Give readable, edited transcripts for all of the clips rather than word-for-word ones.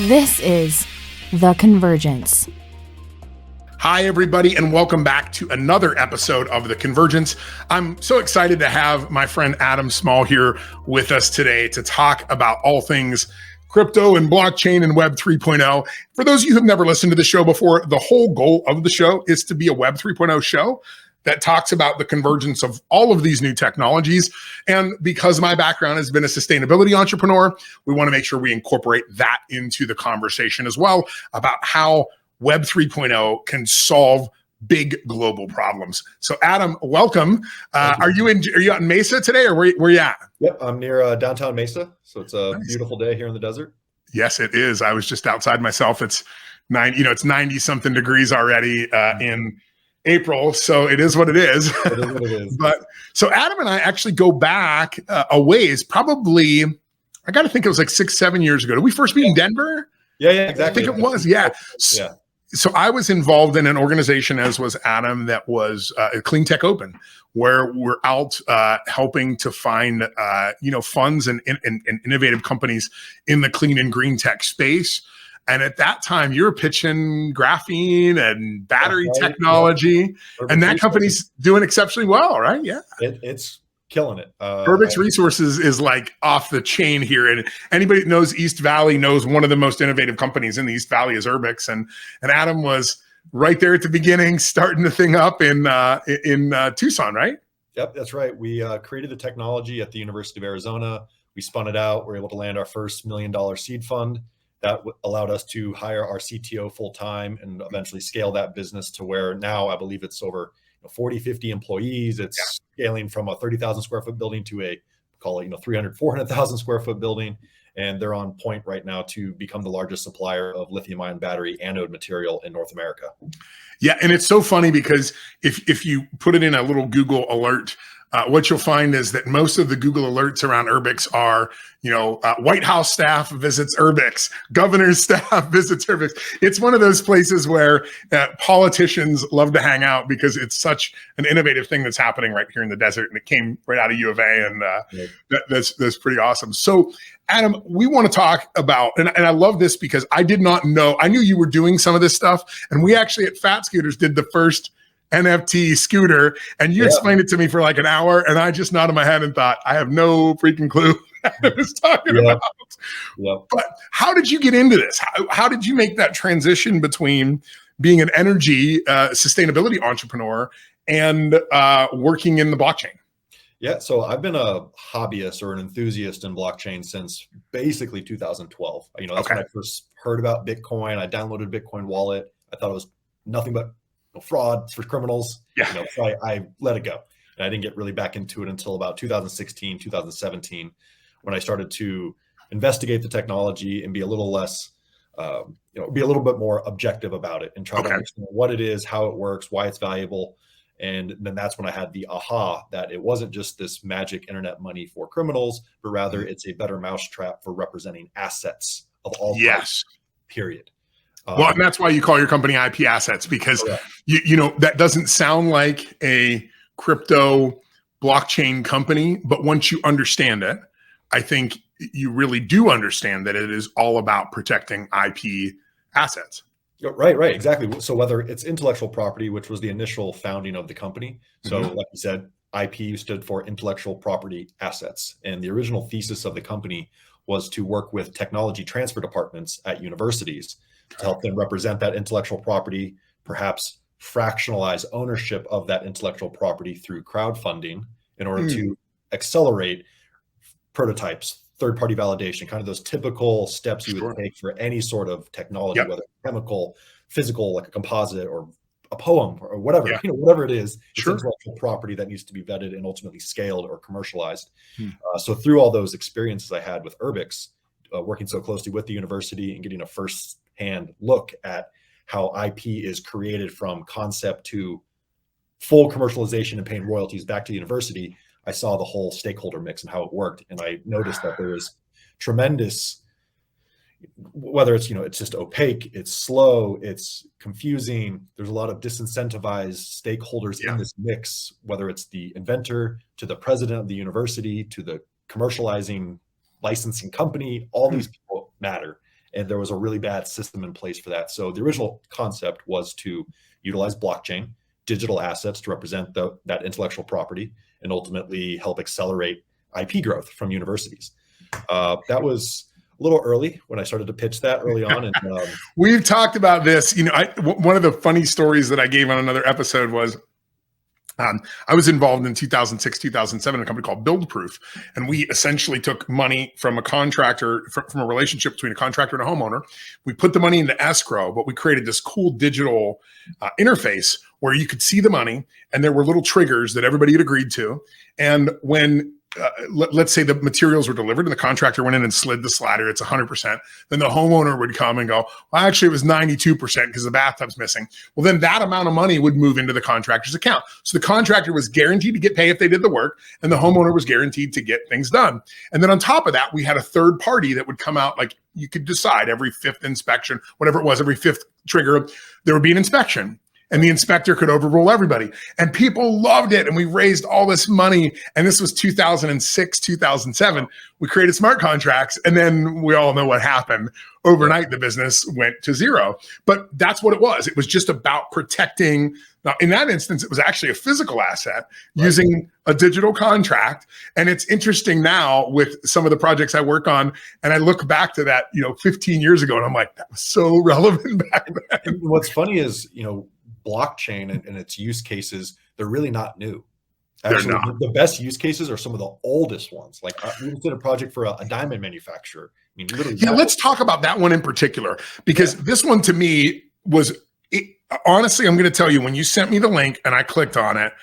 This is The Convergence. Hi, everybody, and welcome back to another episode of The Convergence. I'm so excited to have my friend Adam Small here with us today to talk about all things crypto and blockchain and Web 3.0. For those of you who've never listened to the show before, the whole goal of the show is to be a Web 3.0 show that talks about the convergence of all of these new technologies. And because my background has been a sustainability entrepreneur, we want to make sure we incorporate that into the conversation as well about how Web 3.0 can solve big global problems. So Adam, welcome. Are you out in Mesa today, or where you at? Yep, I'm near downtown Mesa. So it's a beautiful day here in the desert. Yes, it is. I was just outside myself. It's 90 something degrees already in April. So it is what it is. It is what it is. But so Adam and I actually go back a ways, probably, I got to think it was like 6-7 years ago. Did we first meet in Denver? Yeah, exactly. I think it was. Yeah. So I was involved in an organization, as was Adam, that was Clean Tech Open, where we're out helping to find funds and innovative companies in the clean and green tech space. And at that time, you were pitching graphene and battery technology, and that company's doing exceptionally well, right? Yeah, it's killing it. Urbix Resources is like off the chain here, and anybody that knows East Valley knows one of the most innovative companies in the East Valley is Urbix, and Adam was right there at the beginning, starting the thing up in Tucson, right? Yep, that's right. We created the technology at the University of Arizona. We spun it out. We were able to land our first $1 million seed fund. That allowed us to hire our CTO full time and eventually scale that business to where now I believe it's over 40, 50 employees. It's scaling from a 30,000 square foot building to a 300, 400,000 square foot building. And they're on point right now to become the largest supplier of lithium ion battery anode material in North America. Yeah. And it's so funny because if you put it in a little Google alert, what you'll find is that most of the Google alerts around Urbix are, White House staff visits Urbix, governor's staff visits Urbix. It's one of those places where politicians love to hang out because it's such an innovative thing that's happening right here in the desert. And it came right out of U of A, and that's pretty awesome. So Adam, we want to talk about, and I love this because I did not know, I knew you were doing some of this stuff. And we actually at Fat Scooters did the first NFT scooter, and you explained it to me for like an hour, and I just nodded my head and thought, I have no freaking clue what I was talking about. But how did you get into this? How did you make that transition between being an energy sustainability entrepreneur and working in the blockchain? Yeah, so I've been a hobbyist or an enthusiast in blockchain since basically 2012. That's when I first heard about Bitcoin. I downloaded Bitcoin wallet. I thought it was nothing but fraud for criminals. So I let it go. And I didn't get really back into it until about 2016, 2017, when I started to investigate the technology and be a little less, be a little bit more objective about it and try to understand what it is, how it works, why it's valuable. And then that's when I had the aha that it wasn't just this magic internet money for criminals, but rather it's a better mousetrap for representing assets of all types, period. Well, and that's why you call your company IP Assets, because that doesn't sound like a crypto blockchain company, but once you understand it, I think you really do understand that it is all about protecting IP assets. Right, exactly. So whether it's intellectual property, which was the initial founding of the company, so like you said, IP stood for intellectual property assets, and the original thesis of the company was to work with technology transfer departments at universities to help them represent that intellectual property, perhaps fractionalize ownership of that intellectual property through crowdfunding in order to accelerate prototypes, third-party validation, kind of those typical steps you would take for any sort of technology, whether chemical, physical, like a composite or a poem or whatever, whatever it is, it's intellectual property that needs to be vetted and ultimately scaled or commercialized. So through all those experiences I had with Urbix, working so closely with the university and getting a first-hand look at how IP is created from concept to full commercialization and paying royalties back to the university, I saw the whole stakeholder mix and how it worked. And I noticed that there is tremendous, whether it's, it's just opaque, it's slow, it's confusing. There's a lot of disincentivized stakeholders in this mix, whether it's the inventor to the president of the university, to the commercializing licensing company, all these people matter. and there was a really bad system in place for that. So the original concept was to utilize blockchain, digital assets to represent that intellectual property, and ultimately help accelerate IP growth from universities. That was a little early when I started to pitch that early on. And we've talked about this. One of the funny stories that I gave on another episode was I was involved in 2006, 2007 in a company called BuildProof, and we essentially took money from a contractor, from a relationship between a contractor and a homeowner. We put the money into escrow, but we created this cool digital interface where you could see the money, and there were little triggers that everybody had agreed to. And when let's say the materials were delivered and the contractor went in and slid the slider, it's 100%. Then the homeowner would come and go, well, actually it was 92% because the bathtub's missing. Well, then that amount of money would move into the contractor's account. So the contractor was guaranteed to get paid if they did the work, and the homeowner was guaranteed to get things done. And then on top of that, we had a third party that would come out, like you could decide every fifth inspection, whatever it was, every fifth trigger, there would be an inspection. And the inspector could overrule everybody. And people loved it. And we raised all this money. And this was 2006, 2007. We created smart contracts. And then we all know what happened. Overnight, the business went to zero. But that's what it was. It was just about protecting. Now, in that instance, it was actually a physical asset using a digital contract. And it's interesting now with some of the projects I work on. And I look back to that, 15 years ago. And I'm like, that was so relevant back then. And what's funny is, blockchain and its use cases, they're really not new. Actually, they're not. The best use cases are some of the oldest ones. Like we did a project for a diamond manufacturer. I mean, literally. Yeah, let's talk about that one in particular, because this one to me was, honestly, I'm going to tell you, when you sent me the link and I clicked on it,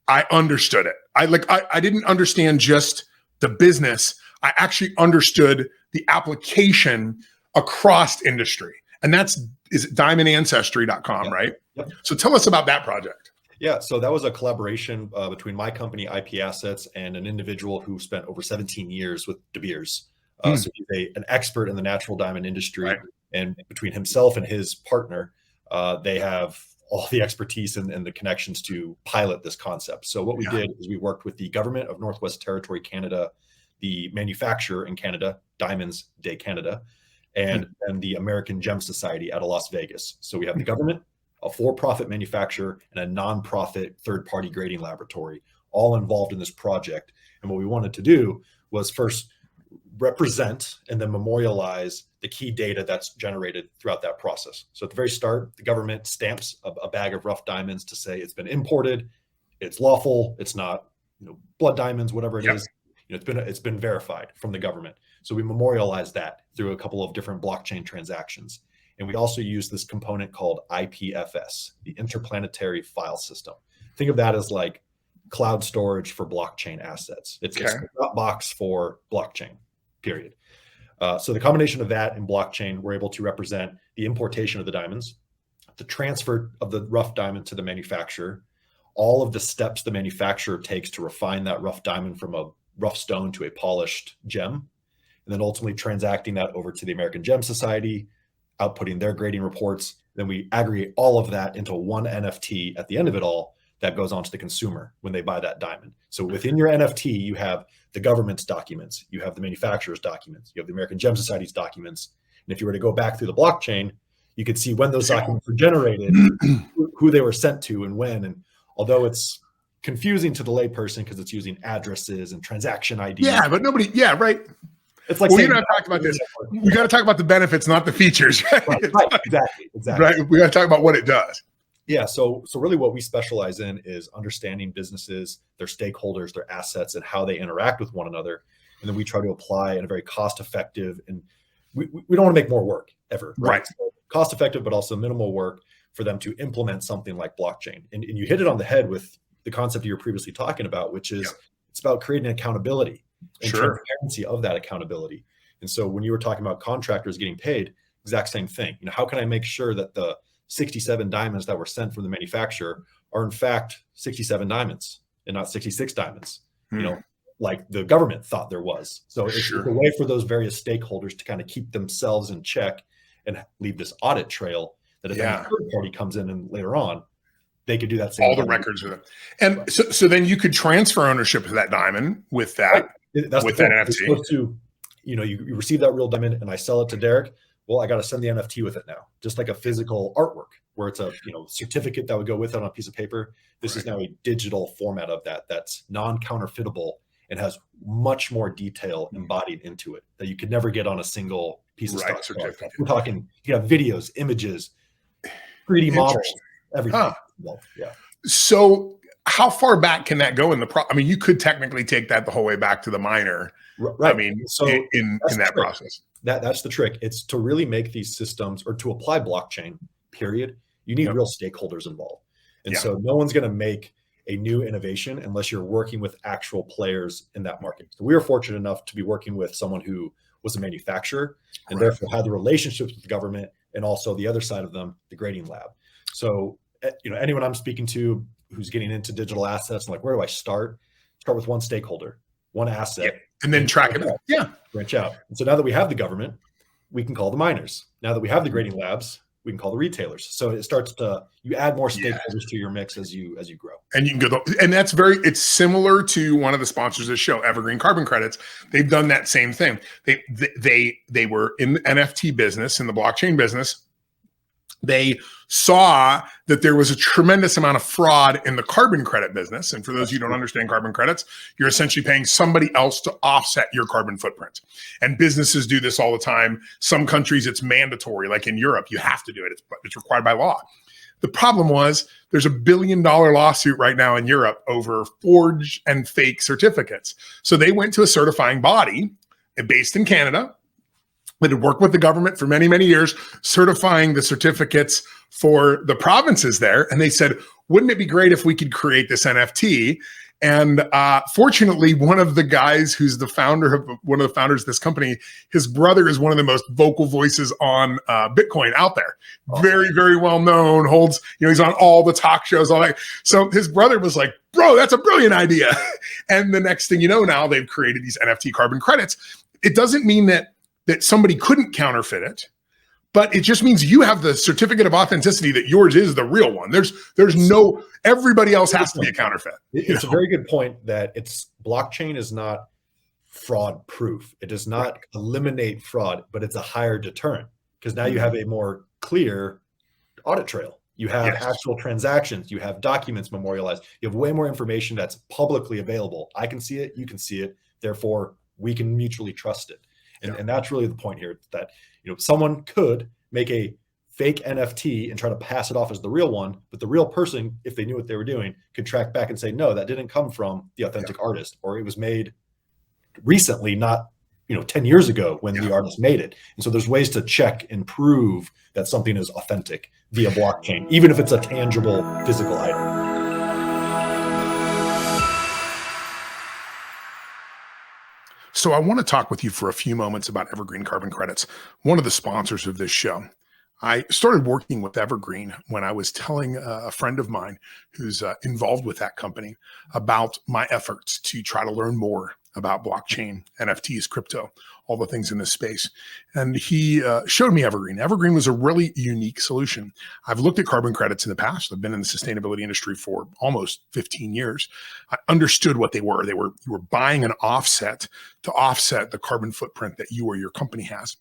I understood it. I didn't understand just the business. I actually understood the application across industry. And is it diamondancestry.com, right? Yep. So tell us about that project. Yeah, so that was a collaboration between my company, IP Assets, and an individual who spent over 17 years with De Beers. So he's an expert in the natural diamond industry. Right. And between himself and his partner, they have all the expertise and the connections to pilot this concept. So what we did is we worked with the government of Northwest Territory, Canada, the manufacturer in Canada, Diamonds Day Canada, and the American Gem Society out of Las Vegas. So we have the government, a for-profit manufacturer, and a non-profit third-party grading laboratory, all involved in this project. And what we wanted to do was first represent and then memorialize the key data that's generated throughout that process. So at the very start, the government stamps a bag of rough diamonds to say it's been imported, it's lawful, it's not blood diamonds, whatever it is. It's been verified from the government. So we memorialize that through a couple of different blockchain transactions. And we also use this component called IPFS, the Interplanetary File System. Think of that as like cloud storage for blockchain assets. It's a box for blockchain, period. So the combination of that and blockchain, we're able to represent the importation of the diamonds, the transfer of the rough diamond to the manufacturer, all of the steps the manufacturer takes to refine that rough diamond from a rough stone to a polished gem, and then ultimately transacting that over to the American Gem Society, outputting their grading reports. Then we aggregate all of that into one NFT at the end of it all that goes on to the consumer when they buy that diamond. So within your NFT, you have the government's documents, you have the manufacturer's documents, you have the American Gem Society's documents. And if you were to go back through the blockchain, you could see when those documents were generated, who they were sent to and when. And although it's confusing to the layperson because it's using addresses and transaction IDs. Yeah, but nobody, right. It's like, we're not talking about this. We got to talk about the benefits, not the features. Right, exactly. Right. We got to talk about what it does. Yeah. So really what we specialize in is understanding businesses, their stakeholders, their assets, and how they interact with one another. And then we try to apply in a very cost-effective, and we don't want to make more work ever. Right. So cost-effective, but also minimal work for them to implement something like blockchain. And you hit it on the head with the concept you were previously talking about, which is it's about creating accountability and transparency of that accountability. And so when you were talking about contractors getting paid, exact same thing. How can I make sure that the 67 diamonds that were sent from the manufacturer are in fact 67 diamonds and not 66 diamonds, like the government thought there was. So it's a way for those various stakeholders to kind of keep themselves in check and leave this audit trail that if any third party comes in and later on, they could do that same all the records with it. And so then you could transfer ownership of that diamond with that, That's with that NFT. To, you receive that real diamond and I sell it to Derek. Well, I got to send the NFT with it now, just like a physical artwork where it's a certificate that would go with it on a piece of paper. This is now a digital format of that that's non-counterfeitable and has much more detail embodied into it that you could never get on a single piece of stock certificate. We're talking, you have videos, images, 3D models, everything. Huh. Well, yeah. So how far back can that go in the I mean, you could technically take that the whole way back to the miner. Right. I mean, so in that process. That's the trick. It's to really make these systems, or to apply blockchain, period, you need real stakeholders involved. And so no one's going to make a new innovation unless you're working with actual players in that market. So we were fortunate enough to be working with someone who was a manufacturer and therefore had the relationships with the government, and also the other side of them, the grading lab. So, anyone I'm speaking to who's getting into digital assets, and like, where do I start? Start with one stakeholder, one asset. And then track it. Branch out. And so now that we have the government, we can call the miners. Now that we have the grading labs, we can call the retailers. So it starts to, you add more stakeholders to your mix as you grow. And you can go, and that's it's similar to one of the sponsors of the show, Evergreen Carbon Credits. They've done that same thing. They were in the NFT business, in the blockchain business. They saw that there was a tremendous amount of fraud in the carbon credit business. And for those of you who don't understand carbon credits, you're essentially paying somebody else to offset your carbon footprint. And businesses do this all the time. Some countries, it's mandatory. Like in Europe, you have to do it. It's required by law. The problem was there's $1 billion lawsuit right now in Europe over forged and fake certificates. So they went to a certifying body based in Canada that had worked with the government for many, many years, certifying the certificates for the provinces there. And they said, wouldn't it be great if we could create this NFT? And fortunately, one of the guys who's one of the founders of this company, his brother is one of the most vocal voices on Bitcoin out there. Oh. Very, very well known, holds, he's on all the talk shows, all that. So his brother was like, bro, that's a brilliant idea. And the next thing you know, now they've created these NFT carbon credits. It doesn't mean that somebody couldn't counterfeit it, but it just means you have the certificate of authenticity that yours is the real one. There's no, everybody else has to be a counterfeit. It's a very good point that blockchain is not fraud proof. It does not eliminate fraud, but it's a higher deterrent, because now you have a more clear audit trail. You have actual transactions, you have documents memorialized, you have way more information that's publicly available. I can see it, you can see it, therefore we can mutually trust it. And that's really the point here, that someone could make a fake NFT and try to pass it off as the real one, but the real person, if they knew what they were doing, could track back and say, no, that didn't come from the authentic artist, or it was made recently, not 10 years ago when the artist made it. And so there's ways to check and prove that something is authentic via blockchain, even if it's a tangible physical item. So I want to talk with you for a few moments about Evergreen Carbon Credits, one of the sponsors of this show. I started working with Evergreen when I was telling a friend of mine who's involved with that company about my efforts to try to learn more about blockchain, NFTs, crypto, all the things in this space. And he showed me Evergreen. Evergreen was a really unique solution. I've looked at carbon credits in the past. I've been in the sustainability industry for almost 15 years. I understood what they were. You were buying an offset to offset the carbon footprint that you or your company has.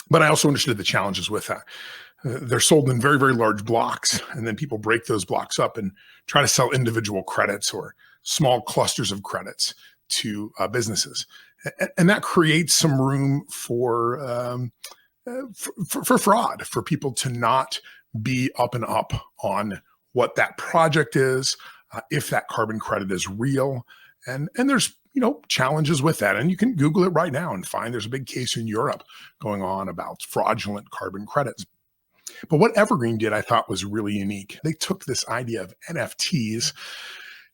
But I also understood the challenges with that. They're sold in very, very large blocks, and then people break those blocks up and try to sell individual credits or small clusters of credits to businesses. And that creates some room for fraud, for people to not be up and up on what that project is, if that carbon credit is real. And there's challenges with that. And you can Google it right now and find there's a big case in Europe going on about fraudulent carbon credits. But what Evergreen did, I thought, was really unique. They took this idea of NFTs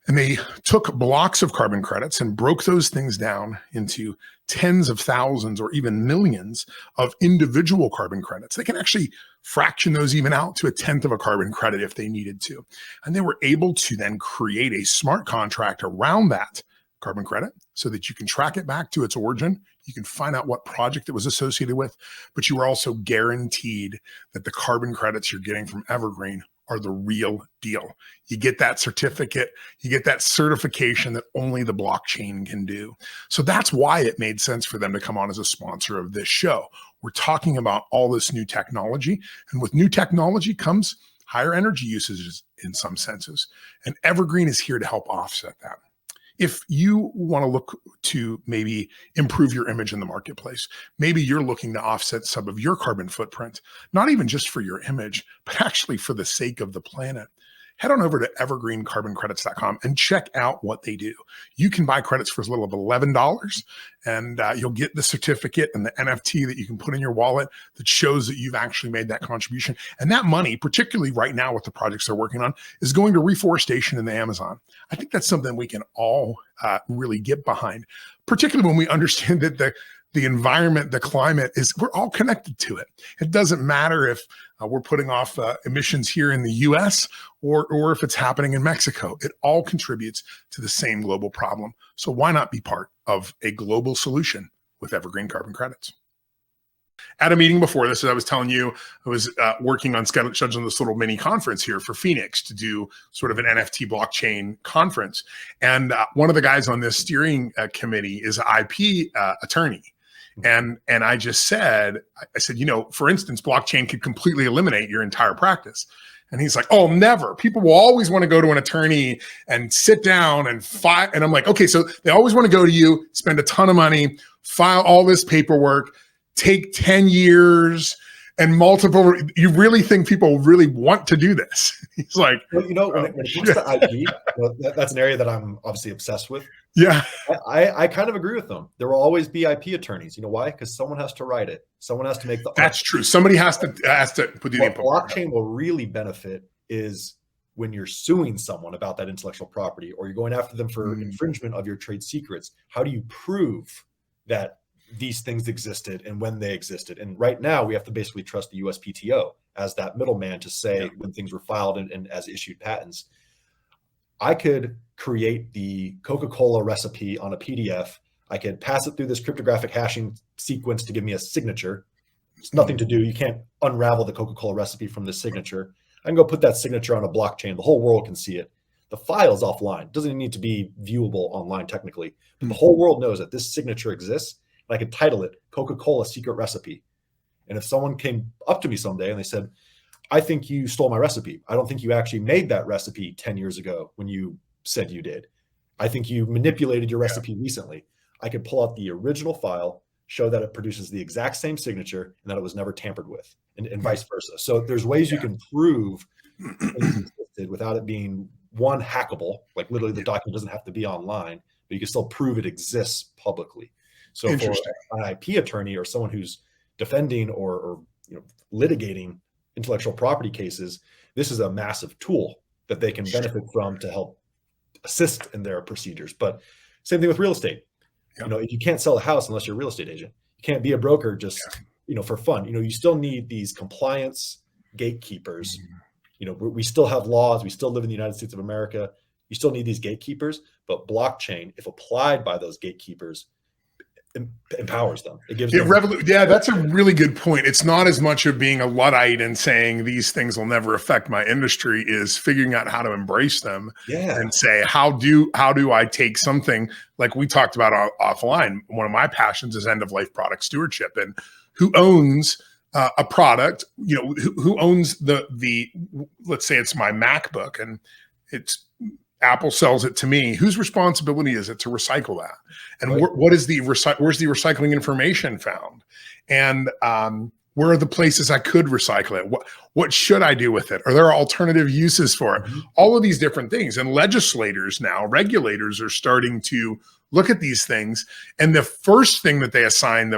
and they took blocks of carbon credits and broke those things down into tens of thousands or even millions of individual carbon credits. They can actually fraction those even out to 1/10 of a carbon credit if they needed to. And they were able to then create a smart contract around that carbon credit so that you can track it back to its origin. You can find out what project it was associated with, but you are also guaranteed that the carbon credits you're getting from Evergreen are the real deal. You get that certificate, you get that certification that only the blockchain can do. So that's why it made sense for them to come on as a sponsor of this show. We're talking about all this new technology, and with new technology comes higher energy usages in some senses. And Evergreen is here to help offset that. If you want to look to maybe improve your image in the marketplace, maybe you're looking to offset some of your carbon footprint, not even just for your image, but actually for the sake of the planet, head on over to evergreencarboncredits.com and check out what they do. You can buy credits for as little as $11, and you'll get the certificate and the NFT that you can put in your wallet that shows that you've actually made that contribution. And that money, particularly right now with the projects they're working on, is going to reforestation in the Amazon. I think that's something we can all really get behind, particularly when we understand that the environment, the climate we're all connected to it. It doesn't matter if we're putting off emissions here in the US or if it's happening in Mexico. It all contributes to the same global problem. So why not be part of a global solution with Evergreen Carbon Credits? At a meeting before this, as I was telling you, I was working on scheduling this little mini conference here for Phoenix to do sort of an NFT blockchain conference. And one of the guys on this steering committee is an IP attorney. And I just said, for instance, blockchain could completely eliminate your entire practice. And he's like, oh, never. People will always want to go to an attorney and sit down and file. And I'm like, okay, so they always want to go to you, spend a ton of money, file all this paperwork, take 10 years and multiple. You really think people really want to do this? He's like, well, when it comes to IP, that's an area that I'm obviously obsessed with. Yeah. I kind of agree with them. There will always be IP attorneys. You know why? Because someone has to write it. Someone has to make the That's true. Somebody has to put the input. What blockchain will really benefit is when you're suing someone about that intellectual property, or you're going after them for infringement of your trade secrets. How do you prove that these things existed and when they existed? And right now we have to basically trust the USPTO as that middleman to say when things were filed and as issued patents. I could create the Coca-Cola recipe on a PDF. I could pass it through this cryptographic hashing sequence to give me a signature. It's nothing to do. You can't unravel the Coca-Cola recipe from this signature. I can go put that signature on a blockchain. The whole world can see it. The file's offline. It doesn't even need to be viewable online technically. But the whole world knows that this signature exists. And I could title it Coca-Cola Secret Recipe. And if someone came up to me someday and they said, I think you stole my recipe. I don't think you actually made that recipe 10 years ago when you said you did. I think you manipulated your recipe recently. I could pull out the original file, show that it produces the exact same signature and that it was never tampered with, and vice versa. So there's ways you can prove things existed without it being hackable. Like literally the document doesn't have to be online, but you can still prove it exists publicly. So for an IP attorney or someone who's defending or litigating intellectual property cases, this is a massive tool that they can benefit from to help assist in their procedures. But same thing with real estate. You can't sell a house unless you're a real estate agent. You can't be a broker just for fun. You still need these compliance gatekeepers. We still have laws. We still live in the United States of America. You still need these gatekeepers, but blockchain, if applied by those gatekeepers, empowers them. It gives them that's a really good point. It's not as much of being a Luddite and saying these things will never affect my industry, is figuring out how to embrace them and say, how do I take something like we talked about offline? One of my passions is end of life product stewardship, and who owns a product, who owns the let's say it's my MacBook and it's Apple sells it to me. Whose responsibility is it to recycle that? And where's the recycling information found? And where are the places I could recycle it? What should I do with it? Are there alternative uses for it? All of these different things. And legislators now, regulators are starting to look at these things. And the first thing that they assign,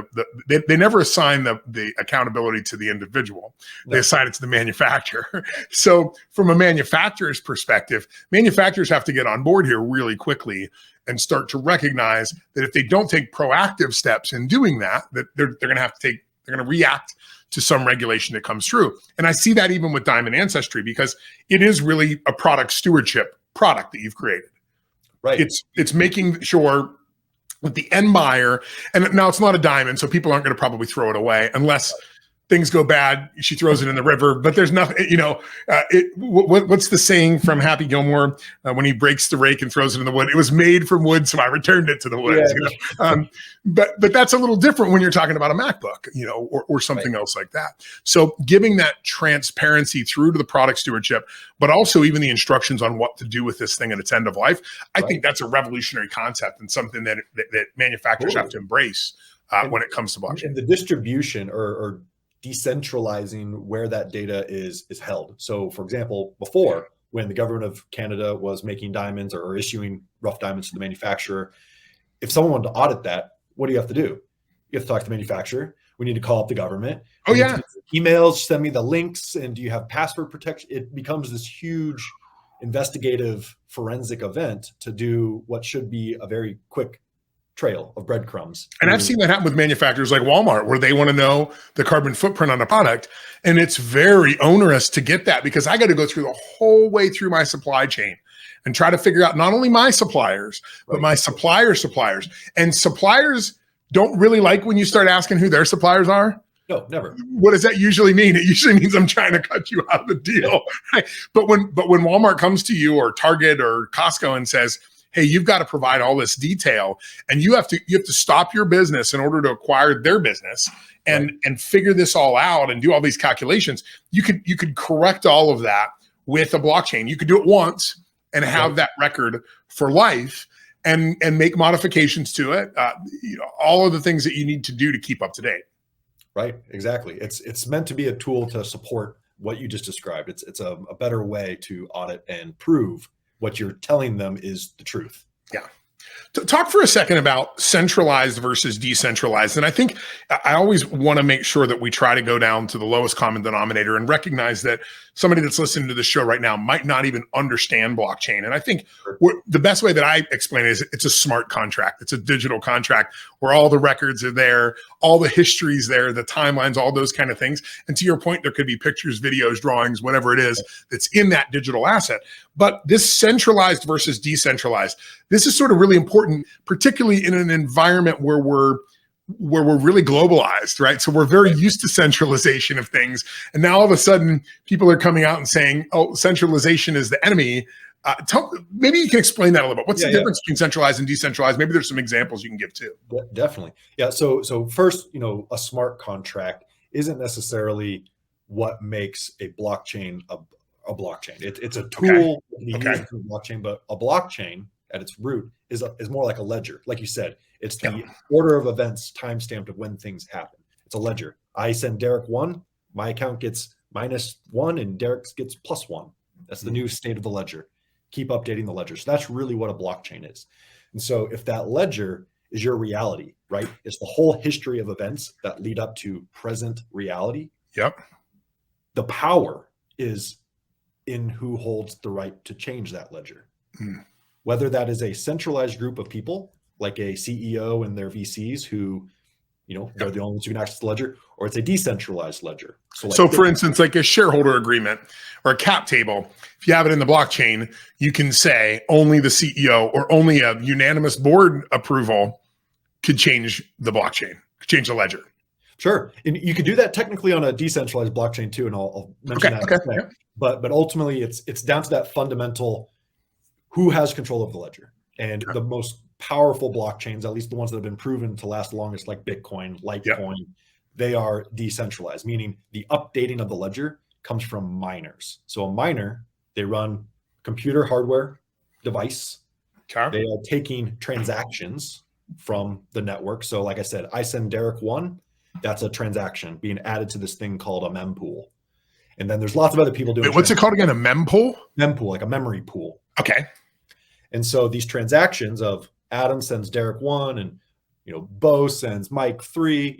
they never assign the accountability to the individual. They assign it to the manufacturer. So from a manufacturer's perspective, manufacturers have to get on board here really quickly and start to recognize that if they don't take proactive steps in doing that, that they're going to react to some regulation that comes through. And I see that even with Diamond Ancestry, because it is really a product stewardship product that you've created. Right. It's making sure that the end buyer, and now it's not a diamond, so people aren't going to probably throw it away unless things go bad, she throws it in the river, but there's nothing, what's the saying from Happy Gilmore when he breaks the rake and throws it in the wood? It was made from wood, so I returned it to the woods. But that's a little different when you're talking about a MacBook, or something else like that. So giving that transparency through to the product stewardship, but also even the instructions on what to do with this thing at its end of life, I think that's a revolutionary concept and something that manufacturers have to embrace when it comes to blockchain. And the distribution or decentralizing where that data is held. So for example, before, when the government of Canada was making diamonds or issuing rough diamonds to the manufacturer, if someone wanted to audit that, what do you have to do? You have to talk to the manufacturer. We need to call up the government. Emails, send me the links, and do you have password protection? It becomes this huge investigative forensic event to do what should be a very quick trail of breadcrumbs. And I've seen that happen with manufacturers like Walmart, where they want to know the carbon footprint on a product. And it's very onerous to get that, because I got to go through the whole way through my supply chain and try to figure out not only my suppliers, but my suppliers. And suppliers don't really like when you start asking who their suppliers are. No, never. What does that usually mean? It usually means I'm trying to cut you out of the deal. Right? But when Walmart comes to you, or Target or Costco, and says, hey, you've got to provide all this detail, and you have to stop your business in order to acquire their business and figure this all out and do all these calculations. You could correct all of that with a blockchain. You could do it once and have that record for life, and make modifications to it. All of the things that you need to do to keep up to date. Right, exactly. It's meant to be a tool to support what you just described. It's a better way to audit and prove what you're telling them is the truth. Yeah. Talk for a second about centralized versus decentralized. And I think I always want to make sure that we try to go down to the lowest common denominator and recognize that somebody that's listening to the show right now might not even understand blockchain. And I think the best way that I explain it is it's a smart contract. It's a digital contract where all the records are there, all the history's there, the timelines, all those kind of things. And to your point, there could be pictures, videos, drawings, whatever it is that's in that digital asset. But this centralized versus decentralized, this is sort of really important, particularly in an environment where we're really globalized, right? So we're very used to centralization of things. And now all of a sudden people are coming out and saying, oh, centralization is the enemy. Maybe you can explain that a little bit. What's the difference between centralized and decentralized? Maybe there's some examples you can give too. Definitely. Yeah. So first, a smart contract isn't necessarily what makes a blockchain a blockchain. It's a tool to be used in a blockchain, but a blockchain at its root is more like a ledger. Like you said, it's the order of events timestamped of when things happen. It's a ledger. I send Derek 1, my account gets -1 and Derek's gets +1. That's the new state of the ledger. Keep updating the ledger. So that's really what a blockchain is. And so if that ledger is your reality, right? It's the whole history of events that lead up to present reality. Yep. The power is in who holds the right to change that ledger. Whether that is a centralized group of people, like a CEO and their VCs who, they're the only ones who can access the ledger, or it's a decentralized ledger. So for instance, like a shareholder agreement or a cap table, if you have it in the blockchain, you can say only the CEO or only a unanimous board approval could change the blockchain, change the ledger. Sure. And you could do that technically on a decentralized blockchain too. And I'll mention that in a second. But ultimately it's down to that fundamental, who has control of the ledger. And the most powerful blockchains, at least the ones that have been proven to last longest, like Bitcoin, Litecoin, they are decentralized, meaning the updating of the ledger comes from miners. So a miner, they run computer hardware device. They are taking transactions from the network. So like I said, I send Derek 1, that's a transaction being added to this thing called a mempool. And then there's lots of other people doing what's it called again? A mempool? Mempool, like a memory pool. Okay. And so these transactions of Adam sends Derek 1 and, Bo sends Mike 3,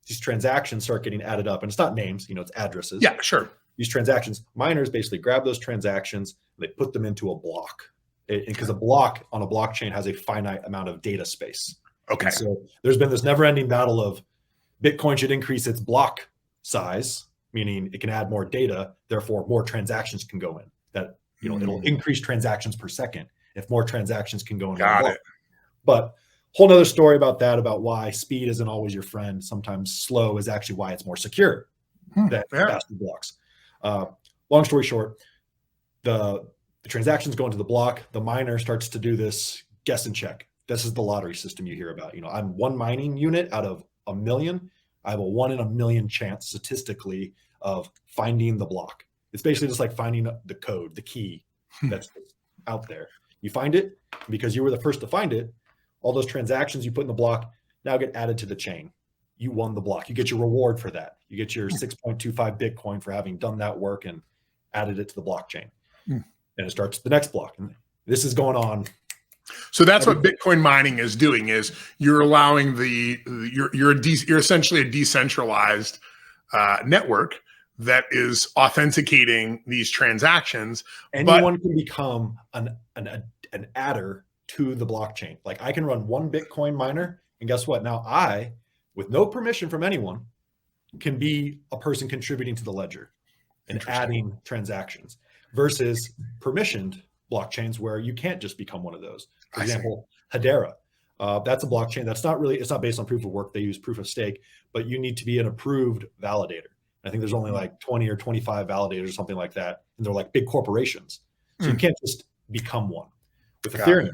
these transactions start getting added up, and it's not names, it's addresses. Yeah, sure. These transactions, miners basically grab those transactions and they put them into a block, because a block on a blockchain has a finite amount of data space. Okay. And so there's been this never-ending battle of Bitcoin should increase its block size, meaning it can add more data, therefore more transactions can go in. That it'll increase transactions per second if more transactions can go in. Got it. But whole nother story about that, about why speed isn't always your friend. Sometimes slow is actually why it's more secure. than faster blocks. Long story short, the transactions go into the block. The miner starts to do this guess and check. This is the lottery system you hear about. I'm one mining unit out of a million. I have a 1 in a million chance statistically of finding the block. It's basically just like finding the code, the key that's out there. You find it because you were the first to find it. All those transactions you put in the block now get added to the chain. You won the block. You get your reward for that. You get your 6.25 Bitcoin for having done that work and added it to the blockchain. And it starts the next block. And this is going on. So that's what Bitcoin mining is doing, is you're allowing you're essentially a decentralized network that is authenticating these transactions. Anyone can become an adder to the blockchain. Like I can run one Bitcoin miner, and guess what? Now I, with no permission from anyone, can be a person contributing to the ledger and adding transactions versus permissioned blockchains where you can't just become one of those. For example, Hedera. That's a blockchain that's it's not based on proof of work. They use proof of stake, but you need to be an approved validator. I think there's only like 20 or 25 validators or something like that. And they're like big corporations. So you can't just become one. With Ethereum,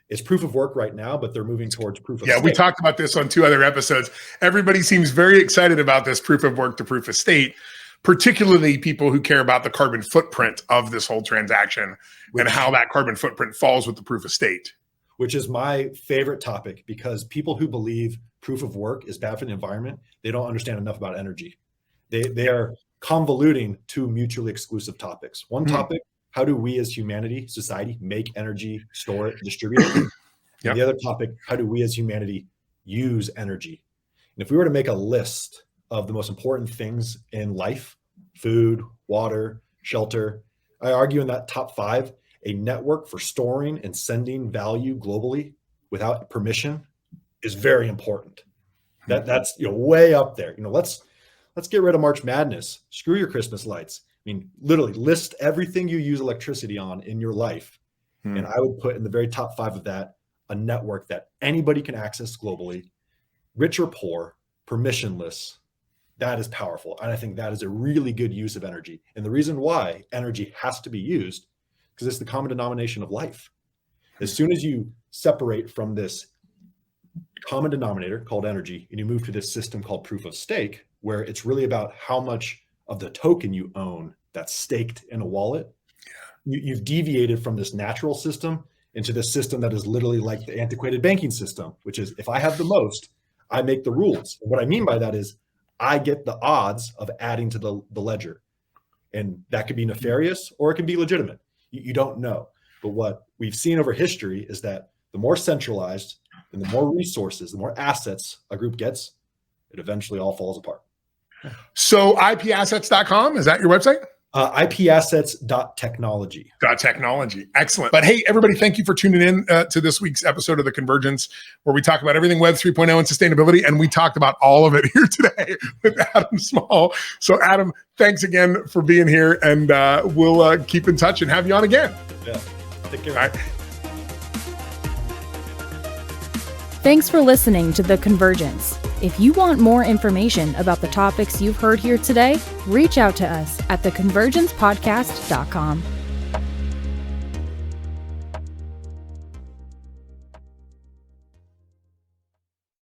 it's proof of work right now, but they're moving towards proof of stake. Yeah, we talked about this on 2 other episodes. Everybody seems very excited about this proof of work to proof of stake, particularly people who care about the carbon footprint of this whole transaction and how that carbon footprint falls with the proof of stake. Which is my favorite topic, because people who believe proof of work is bad for the environment, they don't understand enough about energy. They are convoluting 2 mutually exclusive topics. One topic, how do we as humanity, society, make energy, store it, distribute it? And the other topic, how do we as humanity use energy? And if we were to make a list of the most important things in life, food, water, shelter, I argue in that top 5, a network for storing and sending value globally without permission is very important. That's way up there. Let's get rid of March Madness. Screw your Christmas lights. I mean, literally list everything you use electricity on in your life. And I would put in the very top 5 of that a network that anybody can access globally, rich or poor, permissionless. That is powerful. And I think that is a really good use of energy. And the reason why energy has to be used, because it's the common denomination of life. As soon as you separate from this common denominator called energy and you move to this system called proof of stake, where it's really about how much of the token you own that's staked in a wallet, you've deviated from this natural system into this system that is literally like the antiquated banking system, which is if I have the most, I make the rules. And what I mean by that is I get the odds of adding to the ledger. And that could be nefarious or it can be legitimate. You don't know. But what we've seen over history is that the more centralized and the more resources, the more assets a group gets, it eventually all falls apart. So ipassets.com, is that your website? ipassets.technology. Technology. Excellent. But hey, everybody, thank you for tuning in to this week's episode of The Convergence, where we talk about everything Web 3.0 and sustainability. And we talked about all of it here today with Adam Small. So Adam, thanks again for being here, and we'll keep in touch and have you on again. Yeah. Take care. All right. Thanks for listening to The Convergence. If you want more information about the topics you've heard here today, reach out to us at theconvergencepodcast.com.